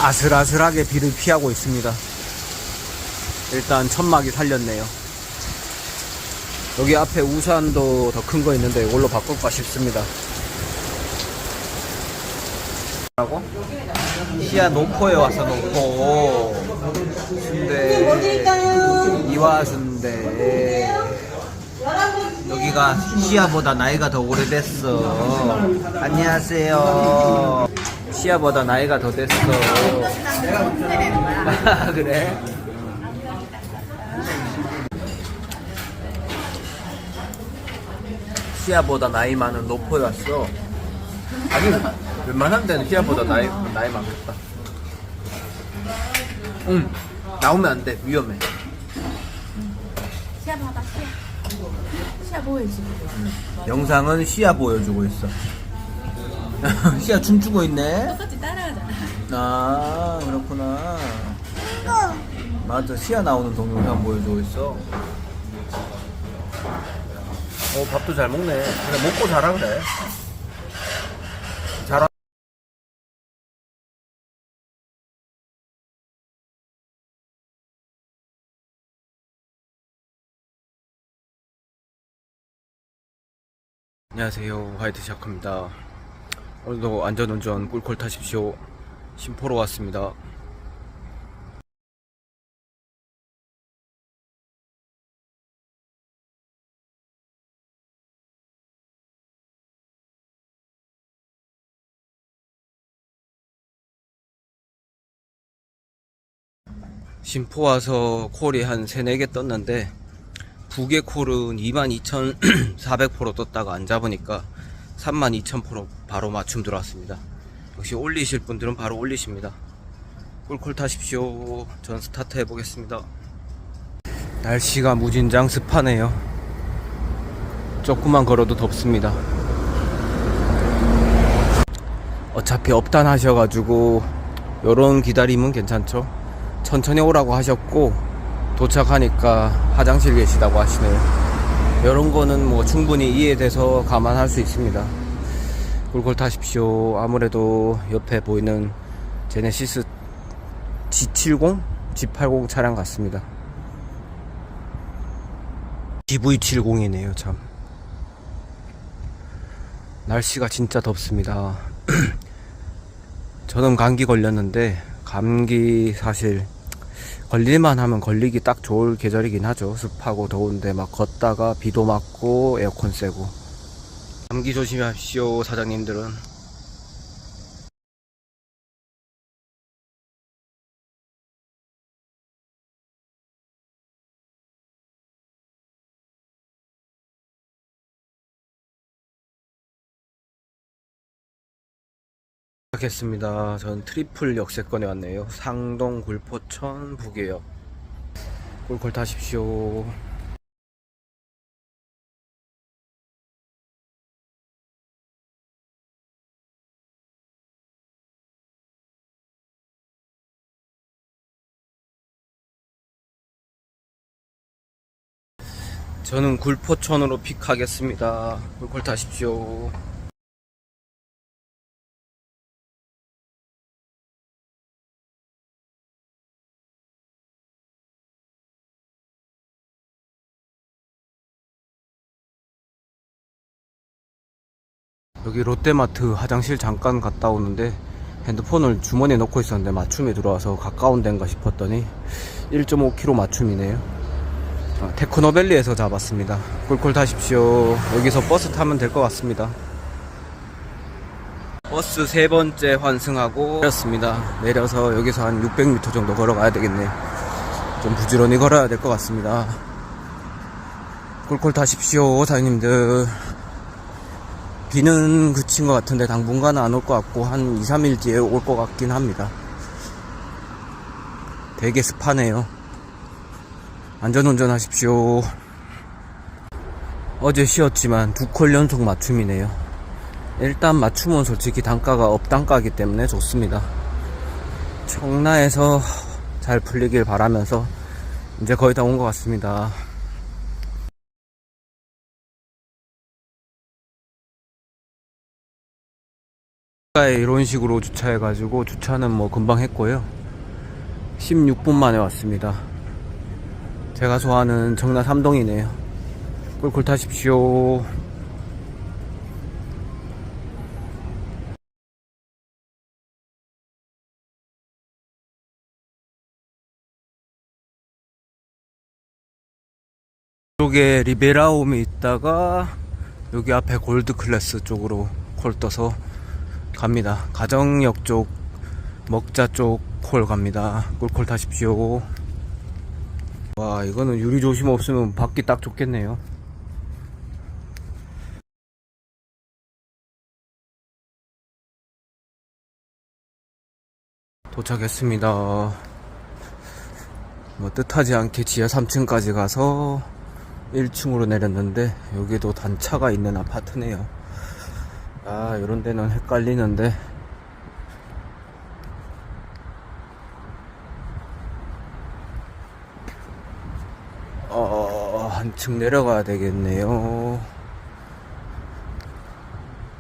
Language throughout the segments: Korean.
아슬아슬하게 비를 피하고 있습니다. 일단 천막이 살렸네요. 여기 앞에 우산도 더 큰 거 있는데 이걸로 바꿀까 싶습니다. 라고? 시야 노포에 와서 노포 순대 이화순대. 여기가 시야보다 나이가 더 오래됐어. 안녕하세요. 시야보다 나이가 더 됐어. 아, 그래? 시야보다 나이 많은 노포에 왔어. 아니, 웬만한 데는 시야보다 나이 많겠다. 응, 나오면 안 돼. 위험해. 시야 봐봐, 시야. 시야 보여지. 영상은 시야 보여주고 있어. 시야 춤추고 있네. 똑같이 따라하잖아. 아, 그렇구나. 맞아, 시야 나오는 동영상 보여주고 있어. 밥도 잘 먹네. 그래, 먹고 자라 그래. 자라. 안녕하세요, 화이트 샤크입니다. 오늘도 안전운전 꿀콜 타십시오. 심포로 왔습니다. 심포 와서 콜이 한 3, 4개 떴는데 북의 콜은 22,400% 떴다가 안 잡으니까 32,000% 바로 맞춤 들어왔습니다. 역시 올리실 분들은 바로 올리십니다. 꿀콜 타십시오. 전 스타트 해보겠습니다. 날씨가 무진장 습하네요. 조금만 걸어도 덥습니다. 어차피 업단 하셔가지고 요런 기다림은 괜찮죠. 천천히 오라고 하셨고 도착하니까 화장실 계시다고 하시네요. 요런 거는 뭐 충분히 이해돼서 감안할 수 있습니다. 꿀꿀 타십시오. 아무래도 옆에 보이는 제네시스 G70? G80 차량 같습니다. GV70이네요. 참 날씨가 진짜 덥습니다. 저는 감기 걸렸는데 감기 사실 걸릴만 하면 걸리기 딱 좋을 계절이긴 하죠. 습하고 더운데 막 걷다가 비도 맞고 에어컨 쐬고. 감기 조심하십시오, 사장님들은. 시작했습니다. 전 트리플 역세권에 왔네요. 상동 굴포천 북이에요. 꿀꿀 타십시오. 저는 굴포천으로 픽하겠습니다. 꿀꿀 타십시오. 여기 롯데마트 화장실 잠깐 갔다 오는데 핸드폰을 주머니에 넣고 있었는데 맞춤이 들어와서 가까운 데인가 싶었더니 1.5km 맞춤이네요. 테크노밸리에서 잡았습니다. 꿀꿀 타십시오. 여기서 버스 타면 될 것 같습니다. 버스 3번째 환승하고 내렸습니다. 내려서 여기서 한 600m 정도 걸어가야 되겠네요. 좀 부지런히 걸어야 될 것 같습니다. 꿀꿀 타십시오, 사장님들. 비는 그친 것 같은데 당분간은 안 올 것 같고 한 2, 3일 뒤에 올 것 같긴 합니다. 되게 습하네요. 안전운전 하십시오. 어제 쉬었지만 2콜 연속 맞춤이네요. 일단 맞춤은 솔직히 단가가 업단가이기 때문에 좋습니다. 청라에서 잘 풀리길 바라면서 이제 거의 다 온 것 같습니다. 이런 식으로 주차해가지고 주차는 뭐 금방 했고요. 16분 만에 왔습니다. 제가 좋아하는 정나 3동이네요. 꿀꿀 타십시오. 이쪽에 리베라움이 있다가 여기 앞에 골드 클래스 쪽으로 콜 떠서 갑니다. 가정역 쪽, 먹자 쪽 콜 갑니다. 꿀콜 타십시오. 와, 이거는 유리 조심 없으면 받기 딱 좋겠네요. 도착했습니다. 뭐 뜻하지 않게 지하 3층까지 가서 1층으로 내렸는데 여기도 단차가 있는 아파트네요. 아, 이런 데는 헷갈리는데 한층 내려가야 되겠네요.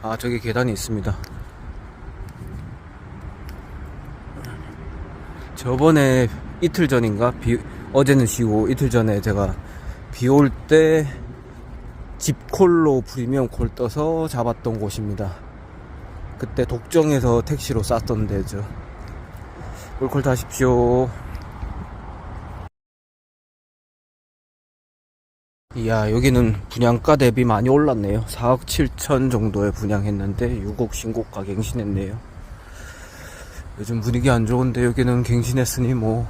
아, 저기 계단이 있습니다. 저번에 이틀 전인가? 어제는 쉬고 이틀 전에 제가 비 올 때 집콜로 프리미엄 콜 떠서 잡았던 곳입니다. 그때 독정에서 택시로 쌌던 데죠. 꿀콜 타십시오. 이야, 여기는 분양가 대비 많이 올랐네요. 4억 7천 정도에 분양했는데 6억 신고가 갱신했네요. 요즘 분위기 안 좋은데 여기는 갱신했으니 뭐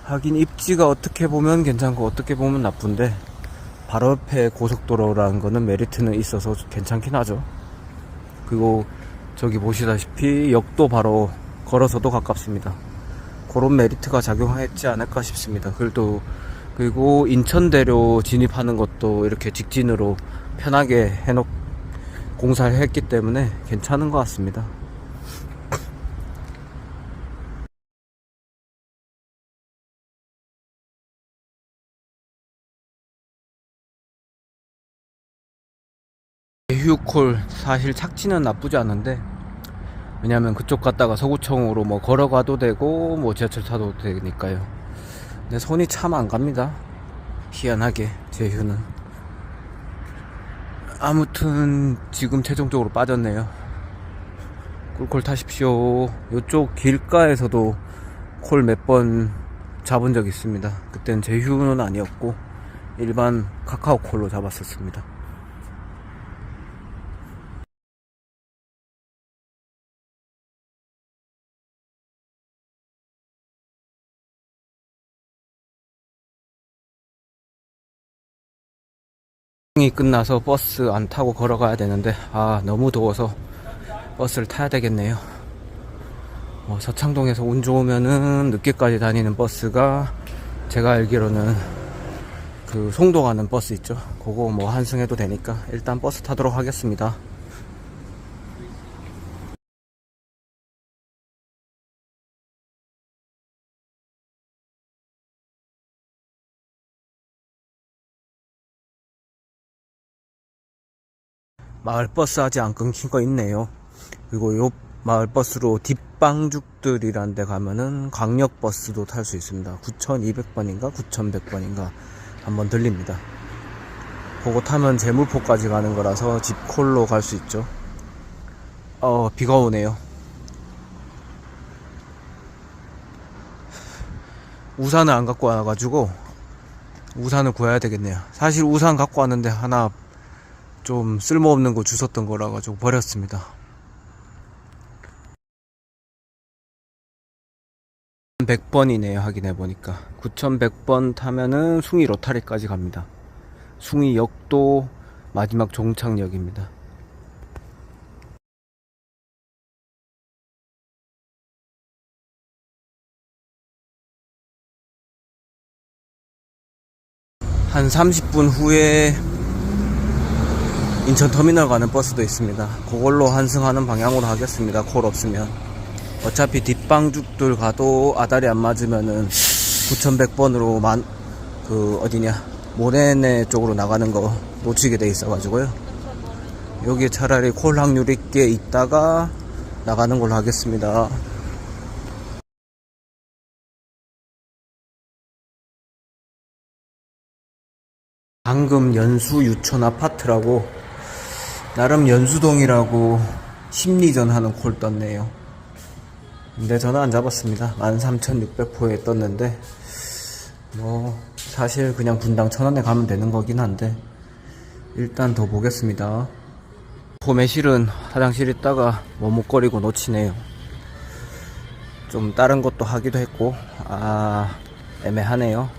하긴 입지가 어떻게 보면 괜찮고 어떻게 보면 나쁜데 바로 옆에 고속도로라는 거는 메리트는 있어서 괜찮긴 하죠. 그리고 저기 보시다시피 역도 바로 걸어서도 가깝습니다. 그런 메리트가 작용했지 않을까 싶습니다. 그리고 인천대로 진입하는 것도 이렇게 직진으로 편하게 공사를 했기 때문에 괜찮은 것 같습니다. 휴콜 사실 착지는 나쁘지 않은데 왜냐면 그쪽 갔다가 서구청으로 뭐 걸어가도 되고 뭐 지하철 타도 되니까요. 근데 손이 참 안 갑니다. 희한하게 제휴는. 아무튼 지금 최종적으로 빠졌네요. 꿀콜 타십시오. 요쪽 길가에서도 콜 몇 번 잡은 적 있습니다. 그땐 제휴는 아니었고 일반 카카오콜로 잡았었습니다. 이 끝나서 버스 안 타고 걸어가야 되는데 너무 더워서 버스를 타야 되겠네요. 서창동에서 운 좋으면은 늦게까지 다니는 버스가 제가 알기로는 그 송도 가는 버스 있죠. 그거 뭐 환승해도 되니까 일단 버스 타도록 하겠습니다. 마을버스 아직 안 끊긴 거 있네요. 그리고 요 마을버스로 뒷방죽들이란 데 가면은 광역버스도 탈 수 있습니다. 9200번인가 9100번인가 한번 들립니다. 그거 타면 제물포까지 가는 거라서 집콜로 갈 수 있죠. 비가 오네요. 우산을 안 갖고 와가지고 우산을 구해야 되겠네요. 사실 우산 갖고 왔는데 하나 좀 쓸모없는 거 주웠던 거라 가지고 버렸습니다. 9100번이네요. 확인해보니까 9100번 타면은 숭이 로타리까지 갑니다. 숭이역도 마지막 종착역입니다. 한 30분 후에 인천터미널 가는 버스도 있습니다. 그걸로 환승하는 방향으로 하겠습니다. 콜 없으면. 어차피 뒷방죽들 가도 아다리 안 맞으면은 9100번으로 모래내 쪽으로 나가는 거 놓치게 돼 있어가지고요. 여기 차라리 콜 확률 있게 있다가 나가는 걸로 하겠습니다. 방금 연수 유천 아파트라고 나름 연수동이라고 심리전 하는 콜 떴네요. 근데 저는 안 잡았습니다. 13,600포에 떴는데 뭐 사실 그냥 분당 1,000원에 가면 되는 거긴 한데 일단 더 보겠습니다. 포매실은 화장실 있다가 머뭇거리고 놓치네요. 좀 다른 것도 하기도 했고 애매하네요.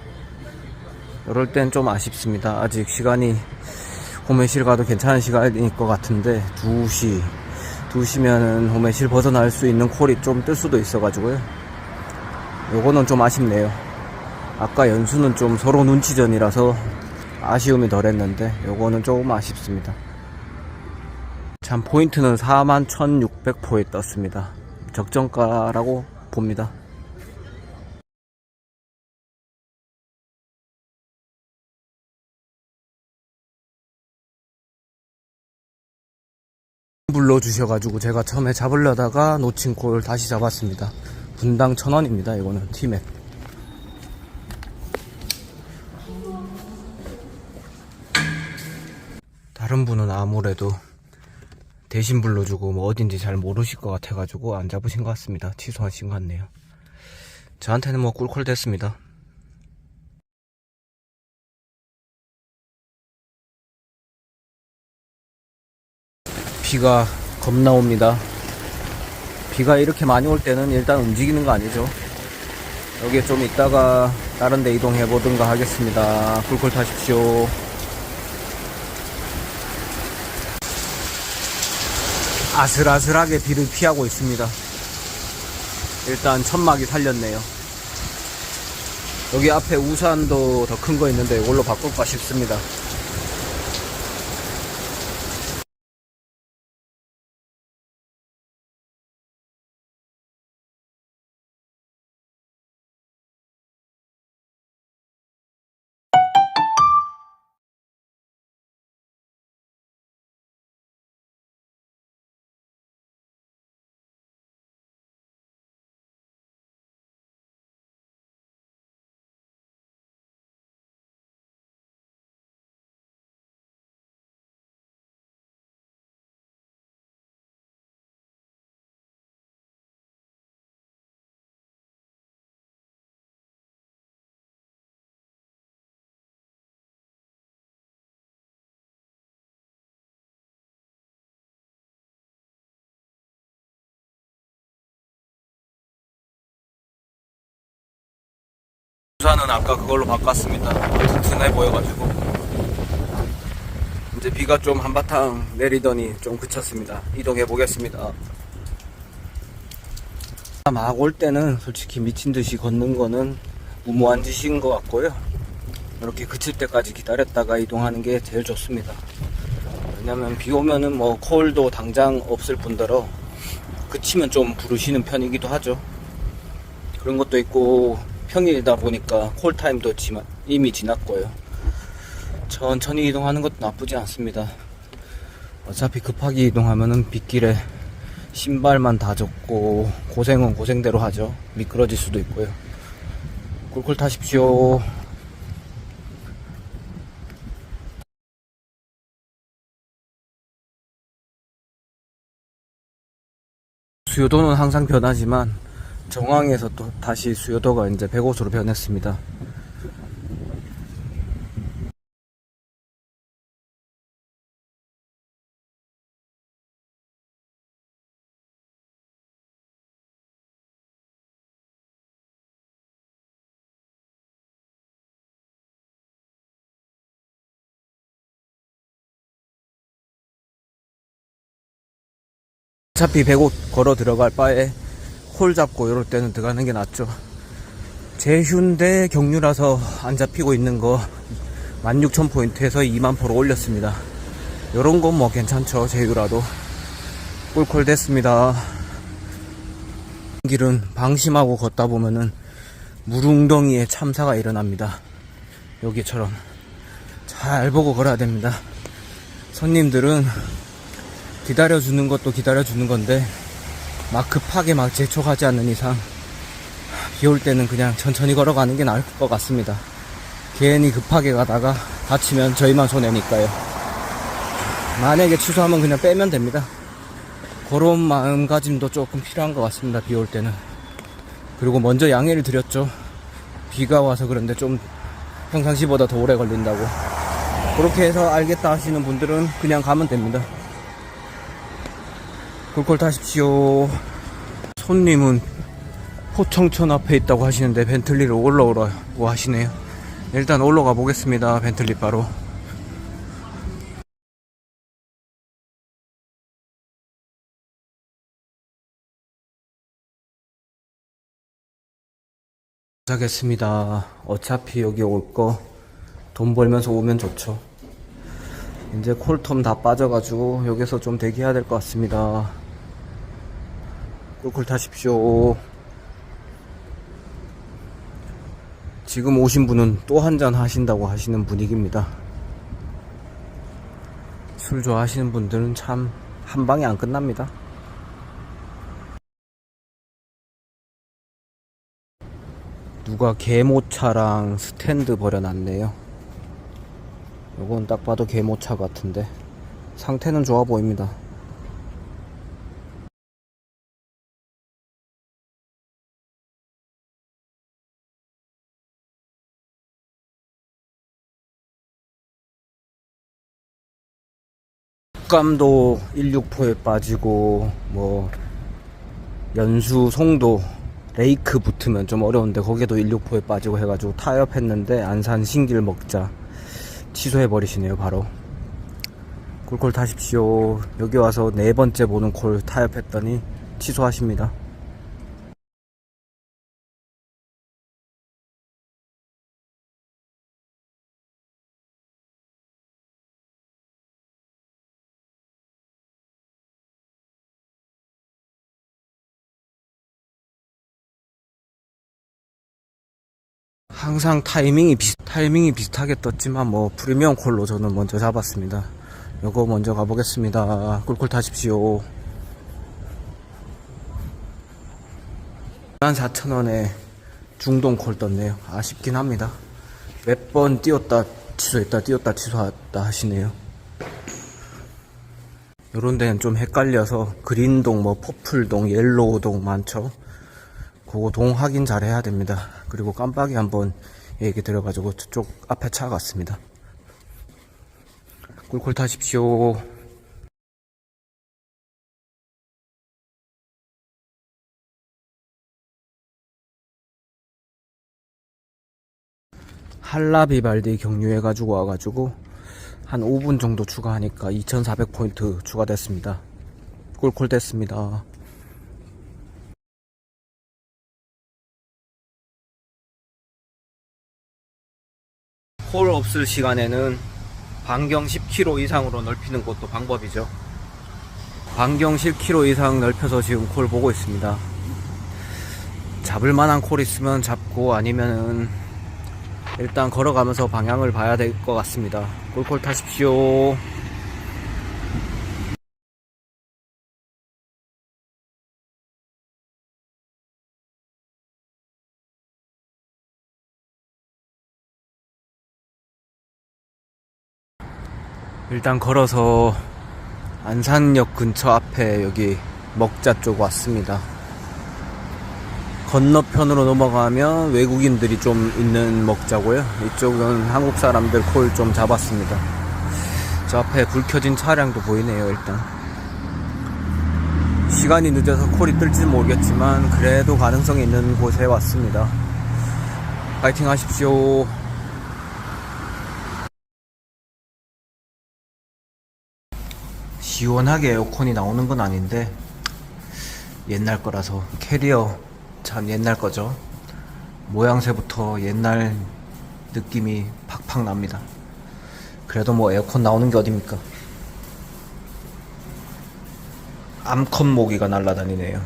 이럴 땐 좀 아쉽습니다. 아직 시간이 홈매실 가도 괜찮은 시간일 것 같은데 2시면은 홈매실 벗어날 수 있는 콜이 좀 뜰 수도 있어가지고요. 요거는 좀 아쉽네요. 아까 연수는 좀 서로 눈치전이라서 아쉬움이 덜했는데 요거는 조금 아쉽습니다. 참 포인트는 41,600포에 떴습니다. 적정가라고 봅니다. 불러주셔가지고 제가 처음에 잡으려다가 놓친 콜 다시 잡았습니다. 분당 1,000원입니다. 이거는 티맵. 다른 분은 아무래도 대신 불러주고 뭐 어딘지 잘 모르실 것 같아가지고 안 잡으신 것 같습니다. 취소하신 것 같네요. 저한테는 뭐 꿀콜 됐습니다. 비가 겁나 옵니다. 비가 이렇게 많이 올 때는 일단 움직이는 거 아니죠. 여기에 좀 있다가 다른 데 이동해 보든가 하겠습니다. 꿀꿀 타십시오. 아슬아슬하게 비를 피하고 있습니다. 일단 천막이 살렸네요. 여기 앞에 우산도 더 큰 거 있는데 이걸로 바꿀까 싶습니다. 우산은 아까 그걸로 바꿨습니다. 튼튼해 보여가지고. 이제 비가 좀 한바탕 내리더니 좀 그쳤습니다. 이동해 보겠습니다. 막 올 때는 솔직히 미친듯이 걷는 거는 무모한 짓인 것 같고요. 이렇게 그칠 때까지 기다렸다가 이동하는 게 제일 좋습니다. 왜냐면 비 오면은 뭐 콜도 당장 없을 뿐더러 그치면 좀 부르시는 편이기도 하죠. 그런 것도 있고 평일이다 보니까 콜타임도 이미 지났고요. 천천히 이동하는 것도 나쁘지 않습니다. 어차피 급하게 이동하면은 빗길에 신발만 다 젖고 고생은 고생대로 하죠. 미끄러질 수도 있고요. 꿀꿀 타십시오. 수요도는 항상 변하지만 정황에서 또 다시 수요도가 이제 105수로 변했습니다. 어차피 105 걸어 들어갈 바에 홀 잡고 이럴 때는 들어가는 게 낫죠. 제휴인데 경유라서 안 잡히고 있는 거 16,000포인트에서 20,000포로 올렸습니다. 요런 건 뭐 괜찮죠. 제휴라도. 꿀콜 됐습니다. 길은 방심하고 걷다 보면은 물웅덩이에 참사가 일어납니다. 여기처럼 잘 보고 걸어야 됩니다. 손님들은 기다려주는 것도 기다려주는 건데 막 급하게 막 재촉하지 않는 이상 비 올 때는 그냥 천천히 걸어가는 게 나을 것 같습니다. 괜히 급하게 가다가 다치면 저희만 손해니까요. 만약에 취소하면 그냥 빼면 됩니다. 그런 마음가짐도 조금 필요한 것 같습니다. 비 올 때는. 그리고 먼저 양해를 드렸죠. 비가 와서 그런데 좀 평상시보다 더 오래 걸린다고. 그렇게 해서 알겠다 하시는 분들은 그냥 가면 됩니다. 꿀꿀 타십시오. 손님은 포청천 앞에 있다고 하시는데 벤틀리로 올라오라고 하시네요. 일단 올라가 보겠습니다. 벤틀리 바로. 도착했습니다. 어차피 여기 올 거 돈 벌면서 오면 좋죠. 이제 콜텀 다 빠져가지고 여기서 좀 대기해야 될 것 같습니다. 꿀꿀 타십시오. 지금 오신 분은 또 한잔 하신다고 하시는 분위기입니다. 술 좋아하시는 분들은 참 한 방에 안 끝납니다. 누가 개모차랑 스탠드 버려놨네요. 요건 딱 봐도 개모차 같은데 상태는 좋아 보입니다. 국감도 164에 빠지고 뭐 연수 송도 레이크 붙으면 좀 어려운데 거기도 164에 빠지고 해가지고 타협했는데 안산 신길 먹자 취소해버리시네요. 바로 꿀꿀 타십시오. 여기 와서 네 번째 보는 콜 타협했더니 취소하십니다. 항상 타이밍이 비슷하게 떴지만 뭐 프리미엄 콜로 저는 먼저 잡았습니다. 요거 먼저 가보겠습니다. 꿀꿀 타십시오. 14,000원에 중동 콜 떴네요. 아쉽긴 합니다. 몇 번 띄웠다 취소했다 띄웠다 취소했다 하시네요. 요런 데는 좀 헷갈려서 그린동 뭐 퍼플동 옐로우동 많죠. 그거 동 확인 잘 해야 됩니다. 그리고 깜빡이 한번 얘기 들어가지고 저쪽 앞에 차 갔습니다. 꿀꿀 타십시오. 한라비발디 경유해가지고 와가지고 한 5분 정도 추가하니까 2400포인트 추가됐습니다. 꿀꿀 됐습니다. 콜 없을 시간에는 반경 10km 이상으로 넓히는 것도 방법이죠. 반경 10km 이상 넓혀서 지금 콜 보고 있습니다. 잡을 만한 콜 있으면 잡고 아니면은 일단 걸어가면서 방향을 봐야 될 것 같습니다. 꿀꿀 타십시오. 일단 걸어서 안산역 근처 앞에 여기 먹자 쪽 왔습니다. 건너편으로 넘어가면 외국인들이 좀 있는 먹자고요. 이쪽은 한국 사람들 콜 좀 잡았습니다. 저 앞에 불 켜진 차량도 보이네요. 일단 시간이 늦어서 콜이 뜰지 모르겠지만 그래도 가능성이 있는 곳에 왔습니다. 파이팅 하십시오. 시원하게 에어컨이 나오는 건 아닌데 옛날 거라서 캐리어 참 옛날 거죠. 모양새부터 옛날 느낌이 팍팍 납니다. 그래도 뭐 에어컨 나오는 게 어딥니까? 암컷 모기가 날아다니네요.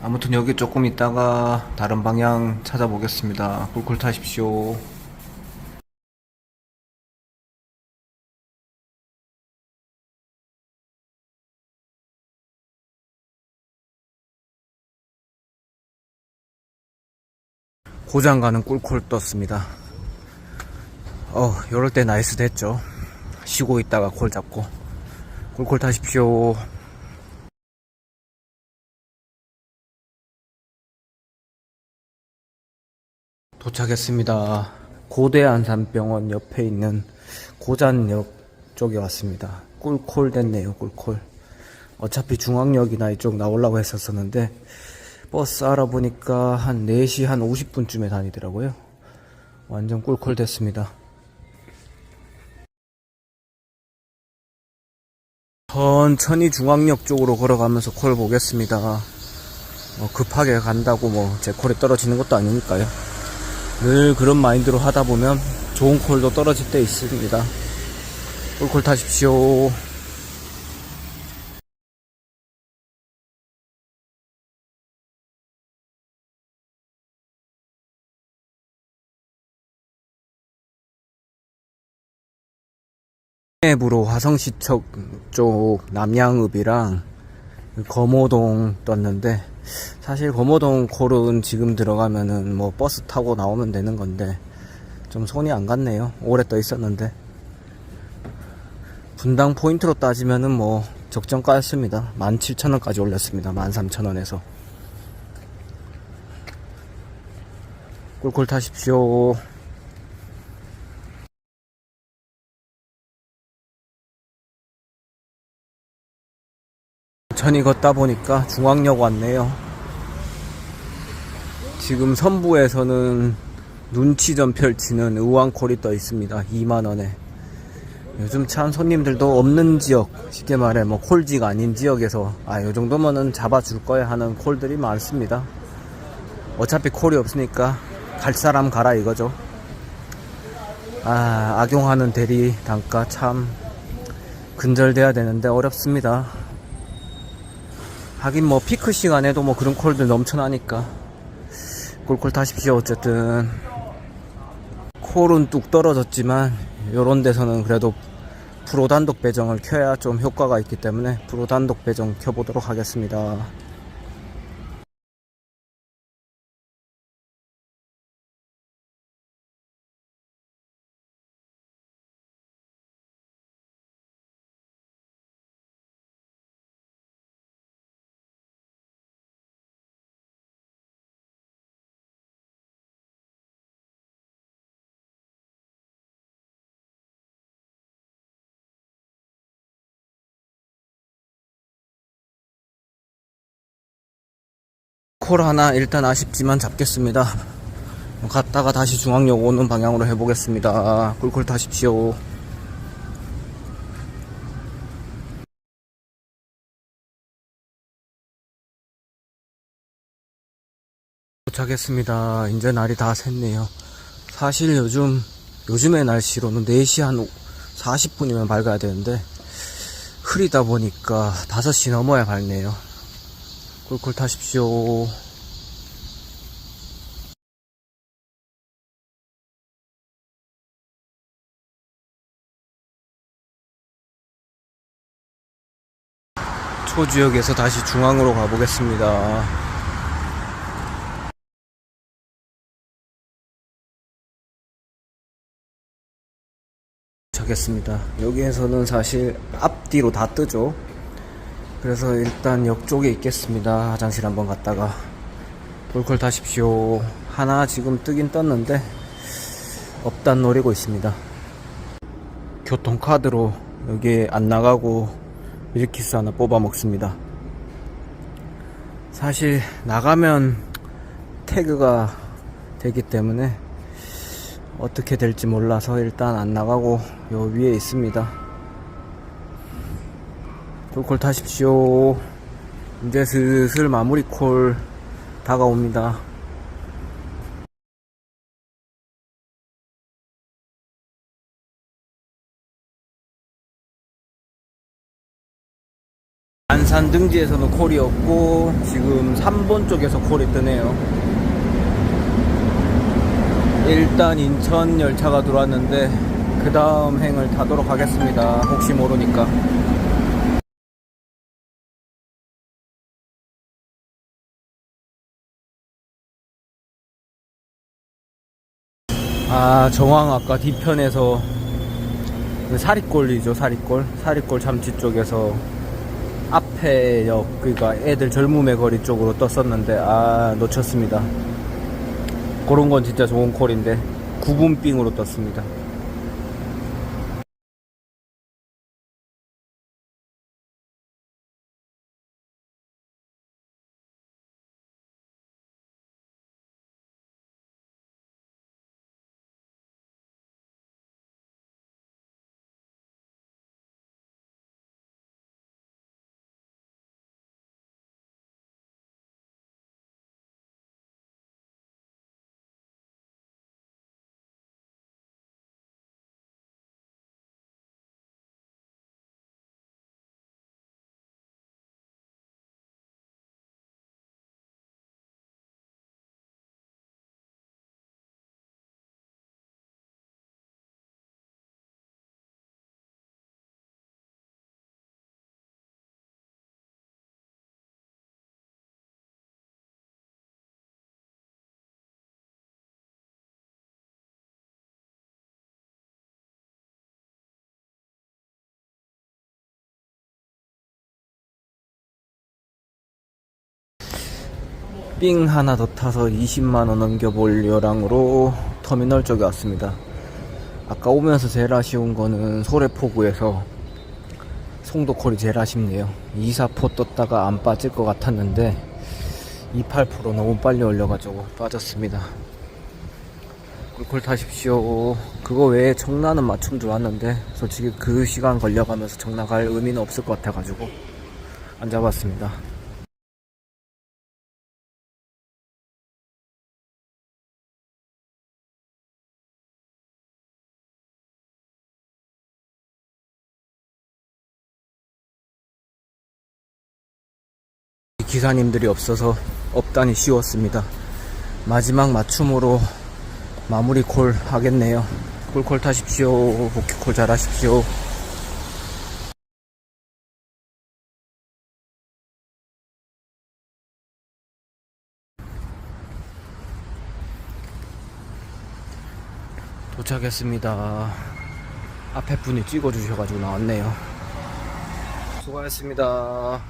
아무튼 여기 조금 있다가 다른 방향 찾아보겠습니다. 꿀꿀 타십시오. 고장 가는 꿀콜 떴습니다. 요럴 때 나이스 됐죠. 쉬고 있다가 콜 잡고. 꿀콜 타십시오. 도착했습니다. 고대안산병원 옆에 있는 고잔역 쪽에 왔습니다. 꿀콜 됐네요. 꿀콜. 어차피 중앙역이나 이쪽 나오려고 했었었는데 버스 알아보니까 한 4시 한 50분쯤에 다니더라고요. 완전 꿀콜 됐습니다. 천천히 중앙역 쪽으로 걸어가면서 콜 보겠습니다. 급하게 간다고 제 콜이 떨어지는 것도 아니니까요. 늘 그런 마인드로 하다 보면 좋은 콜도 떨어질 때 있습니다. 꿀콜 타십시오. 앱으로 화성시청 쪽 남양읍이랑 거모동 떴는데, 사실 거모동 콜은 지금 들어가면은 버스 타고 나오면 되는 건데 좀 손이 안 갔네요. 오래 떠 있었는데. 분당 포인트로 따지면은 적정가였습니다. 17,000원까지 올렸습니다. 13,000원에서. 꿀꿀 타십시오. 천천히 걷다 보니까 중앙역 왔네요. 지금 선부에서는 눈치전 펼치는 의왕콜이 떠 있습니다. 2만원에. 요즘 참 손님들도 없는 지역, 쉽게 말해 콜지가 아닌 지역에서 요 정도면은 잡아줄 거야 하는 콜들이 많습니다. 어차피 콜이 없으니까 갈 사람 가라 이거죠. 악용하는 대리 단가 참 근절돼야 되는데 어렵습니다. 하긴 피크 시간에도 그런 콜들 넘쳐나니까 꿀꿀 타십시오. 어쨌든 콜은 뚝 떨어졌지만 요런 데서는 그래도 프로 단독 배정을 켜야 좀 효과가 있기 때문에 프로 단독 배정 켜보도록 하겠습니다. 콜 하나 일단 아쉽지만 잡겠습니다. 갔다가 다시 중앙역 오는 방향으로 해보겠습니다. 꿀꿀 타십시오. 도착했습니다. 이제 날이 다 샜네요. 사실 요즘의 날씨로는 4시 한 40분이면 밝아야 되는데 흐리다 보니까 5시 넘어야 밝네요. 꿀꿀 타십시오. 초지역에서 다시 중앙으로 가보겠습니다. 도착했습니다. 여기에서는 사실 앞뒤로 다 뜨죠. 그래서 일단 역 쪽에 있겠습니다. 화장실 한번 갔다가. 꿀꿀 타십시오. 하나 지금 뜨긴 떴는데 업단 노리고 있습니다. 교통카드로 여기 안 나가고 밀키스 하나 뽑아 먹습니다. 사실 나가면 태그가 되기 때문에 어떻게 될지 몰라서 일단 안 나가고 요 위에 있습니다. 꿀꿀 타십시오. 이제 슬슬 마무리 콜 다가옵니다. 안산 등지에서는 콜이 없고 지금 3번 쪽에서 콜이 뜨네요. 일단 인천 열차가 들어왔는데 그 다음 행을 타도록 하겠습니다. 혹시 모르니까. 아, 정황 아까 뒤편에서 그 사리꼴이죠, 사리꼴 잠지 쪽에서 앞에 역, 그러니까 애들 젊음의 거리 쪽으로 떴었는데 아, 놓쳤습니다. 그런 건 진짜 좋은 콜인데 9분 빙으로 떴습니다. 삥 하나 더 타서 20만원 넘겨볼 여랑으로 터미널 쪽에 왔습니다. 아까 오면서 제일 아쉬운 거는 소래포구에서 송도콜이 제일 아쉽네요. 2,4포 떴다가 안 빠질 것 같았는데 2,8% 너무 빨리 올려가지고 빠졌습니다. 꿀콜 타십시오. 그거 외에 청라는 맞춤 좋았는데 솔직히 그 시간 걸려가면서 청라 갈 의미는 없을 것 같아가지고 안 잡았습니다. 기사님들이 없어서 업단이 쉬웠습니다. 마지막 맞춤으로 마무리 콜 하겠네요. 꿀콜 타십시오. 복귀콜 잘 하십시오. 도착했습니다. 앞에 분이 찍어주셔가지고 나왔네요. 수고하셨습니다.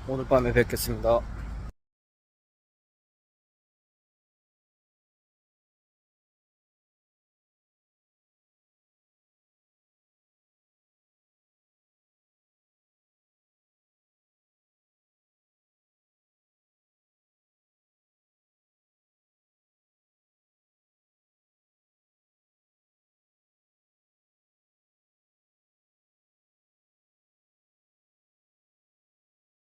오늘 밤에 뵙겠습니다.